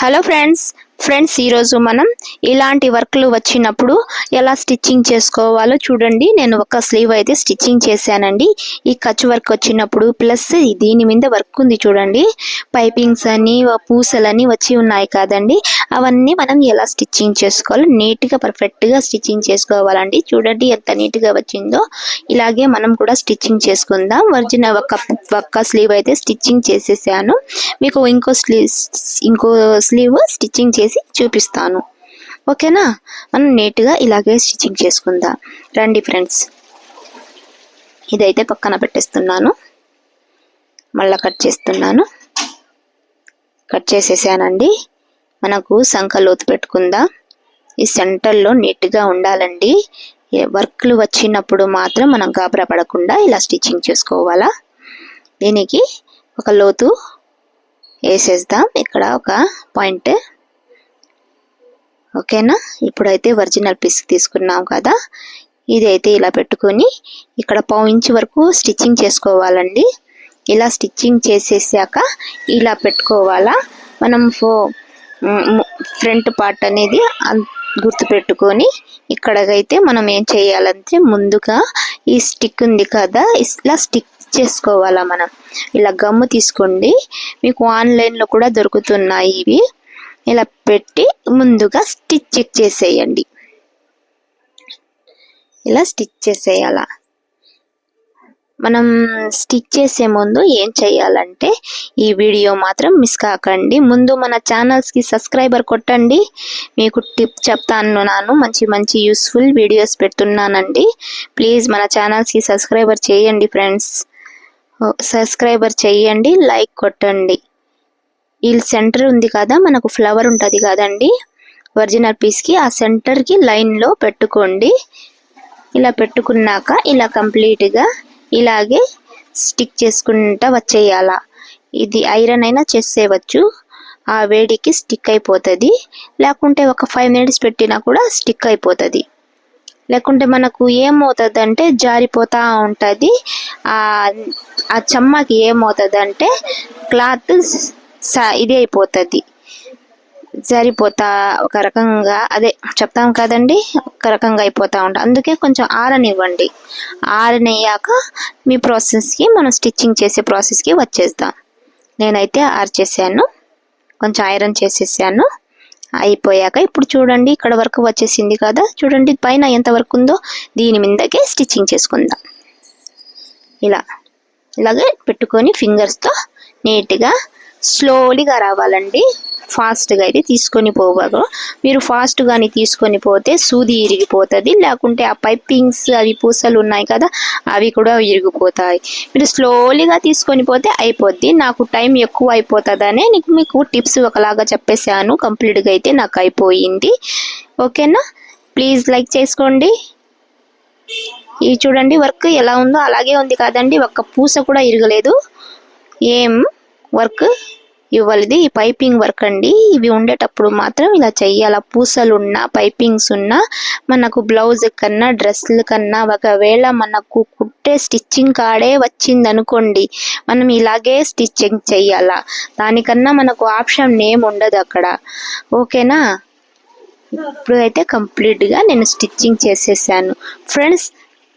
Hello friends ఈరోజు మనం ఇలాంటి వర్క్లు వచ్చినప్పుడు ఎలా స్టిచ్చింగ్ చేసుకోవాలో చూడండి. నేను ఒక స్లీవ్ అయితే స్టిచ్చింగ్ చేశానండి. ఈ కచ్ వర్క్ వచ్చినప్పుడు ప్లస్ దీని మీద వర్క్ ఉంది చూడండి. పైపింగ్స్ అని పూసలని వచ్చి ఉన్నాయి కదండి. అవన్నీ మనం ఎలా స్టిచ్చింగ్ చేసుకోవాలో నీట్గా పర్ఫెక్ట్గా స్టిచ్చింగ్ చేసుకోవాలండి. చూడండి ఎంత నీట్గా వచ్చిందో. ఇలాగే మనం కూడా స్టిచ్చింగ్ చేసుకుందాం. ఒరిజినల్ ఒక్క స్లీవ్ అయితే స్టిచ్చింగ్ చేసేసాను. మీకు ఇంకో స్లీవ్ స్టిచ్చింగ్ చేసి చూపిస్తాను. ఓకేనా? మనం నీట్గా ఇలాగే స్టిచ్చింగ్ చేసుకుందాం రండి ఫ్రెండ్స్. ఇదైతే పక్కన పెట్టేస్తున్నాను. మళ్ళీ కట్ చేస్తున్నాను. కట్ చేసేసానండి. మనకు సంక లోతు పెట్టుకుందాం. ఈ సెంటర్లో నీట్గా ఉండాలండి. వర్క్లు వచ్చినప్పుడు మాత్రం మనం గాబరా పడకుండా ఇలా స్టిచ్చింగ్ చేసుకోవాలా. దీనికి ఒక లోతు వేసేద్దాం. ఇక్కడ ఒక పాయింట్. ఓకేనా? ఇప్పుడైతే ఒరిజినల్ పీస్ తీసుకున్నాం కదా, ఇదైతే ఇలా పెట్టుకొని ఇక్కడ 1/2 ఇంచ్ వరకు స్టిచ్చింగ్ చేసుకోవాలండి. ఇలా స్టిచ్చింగ్ చేసేసాక ఇలా పెట్టుకోవాలా. మనం ఫ్రంట్ పార్ట్ అనేది గుర్తు పెట్టుకొని ఇక్కడైతే మనం ఏం చేయాలంటే ముందుగా ఈ స్టిక్ ఉంది కదా, ఇలా స్టిక్ చేసుకోవాలా. మనం ఇలా గమ్ము తీసుకోండి. మీకు ఆన్లైన్లో కూడా దొరుకుతున్నాయి ఇవి. ఇలా పెట్టి ముందుగా స్టిచ్ చేసేయండి. ఇలా స్టిచ్ చేసేయాల. మనం స్టిచ్ చేసే ముందు ఏం చేయాలంటే ఈ వీడియో మాత్రం మిస్ కాకండి. ముందు మన ఛానల్స్కి సబ్స్క్రైబర్ కొట్టండి. మీకు టిప్ చెప్తాను. మంచి యూస్ఫుల్ వీడియోస్ పెడుతున్నానండి. ప్లీజ్ మన ఛానల్స్కి సబ్స్క్రైబర్ చేయండి ఫ్రెండ్స్. సబ్స్క్రైబర్ చేయండి, లైక్ కొట్టండి. ఈ సెంటర్ ఉంది కదా, మనకు ఫ్లవర్ ఉంటుంది కదండి ఒరిజినల్ పీస్కి, ఆ సెంటర్కి లైన్లో పెట్టుకోండి. ఇలా పెట్టుకున్నాక ఇలా కంప్లీట్గా ఇలాగే స్టిక్ చేసుకుంటా వచ్చేయాల. ఇది ఐరన్ అయినా చేసేయవచ్చు. ఆ వేడికి స్టిక్ అయిపోతుంది. లేకుంటే ఒక 5 minutes పెట్టినా కూడా స్టిక్ అయిపోతుంది. లేకుంటే మనకు ఏమవుతుంది అంటే జారిపోతూ ఉంటుంది. ఆ చెమ్మకి ఏమవుతుంది అంటే క్లాత్ ఇది అయిపోతుంది, జారిపోతా ఒక రకంగా, అదే చెప్తాం కదండి, ఒక రకంగా అయిపోతూ ఉంటుంది. అందుకే కొంచెం ఆరనివ్వండి. ఆరనయ్యాక మీ ప్రాసెస్కి, మనం స్టిచ్చింగ్ చేసే ప్రాసెస్కి వచ్చేద్దాం. నేనైతే ఆర్చేసాను, కొంచెం ఐరన్ చేసేసాను. అయిపోయాక ఇప్పుడు చూడండి ఇక్కడ వరకు వచ్చేసింది కదా, చూడండి పైన ఎంత వరకు ఉందో. దీని మీదకే స్టిచ్చింగ్ చేసుకుందాం. ఇలాగే పెట్టుకొని ఫింగర్స్తో నీట్గా స్లోలీగా రావాలండి. ఫాస్ట్గా అయితే తీసుకొని పోవాలి. మీరు ఫాస్ట్గాని తీసుకొని పోతే సూది ఇరిగిపోతుంది. లేకుంటే ఆ పైపింగ్స్ అవి పూసలు ఉన్నాయి కదా, అవి కూడా ఇరిగిపోతాయి. మీరు స్లోలీగా తీసుకొని పోతే అయిపోద్ది. నాకు టైం ఎక్కువ అయిపోతుందనే మీకు టిప్స్ ఒకలాగా చెప్పేశాను. కంప్లీట్గా అయితే నాకు అయిపోయింది. ఓకేనా? ప్లీజ్ లైక్ చేసుకోండి. ఇది చూడండి వర్క్ ఎలా ఉందో అలాగే ఉంది కదండి. ఒక్క పూస కూడా ఇరగలేదు. ఏం వర్క్ ఇవ్వలేదు. ఈ పైపింగ్ వర్క్ అండి. ఇవి ఉండేటప్పుడు మాత్రం ఇలా చెయ్యాల. పూసలు ఉన్నా పైపింగ్స్ ఉన్నా మనకు బ్లౌజ్ కన్నా డ్రెస్ల కన్నా ఒకవేళ మనకు కుట్టే స్టిచ్చింగ్ కాడే వచ్చింది అనుకోండి, మనం ఇలాగే స్టిచ్చింగ్ చెయ్యాలా. దానికన్నా మనకు ఆప్షన్ ఏం ఉండదు అక్కడ. ఓకేనా? ఇప్పుడు అయితే కంప్లీట్గా నేను స్టిచ్చింగ్ చేసేసాను ఫ్రెండ్స్.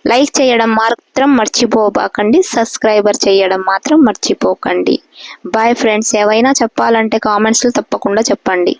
లైక్ చేయడం మాత్రం మర్చిపోకండి. సబ్స్క్రైబర్ చేయడం మాత్రం మర్చిపోకండి. Bye friends. ఏవైనా చెప్పాలంటే కామెంట్స్లో తప్పకుండా చెప్పండి.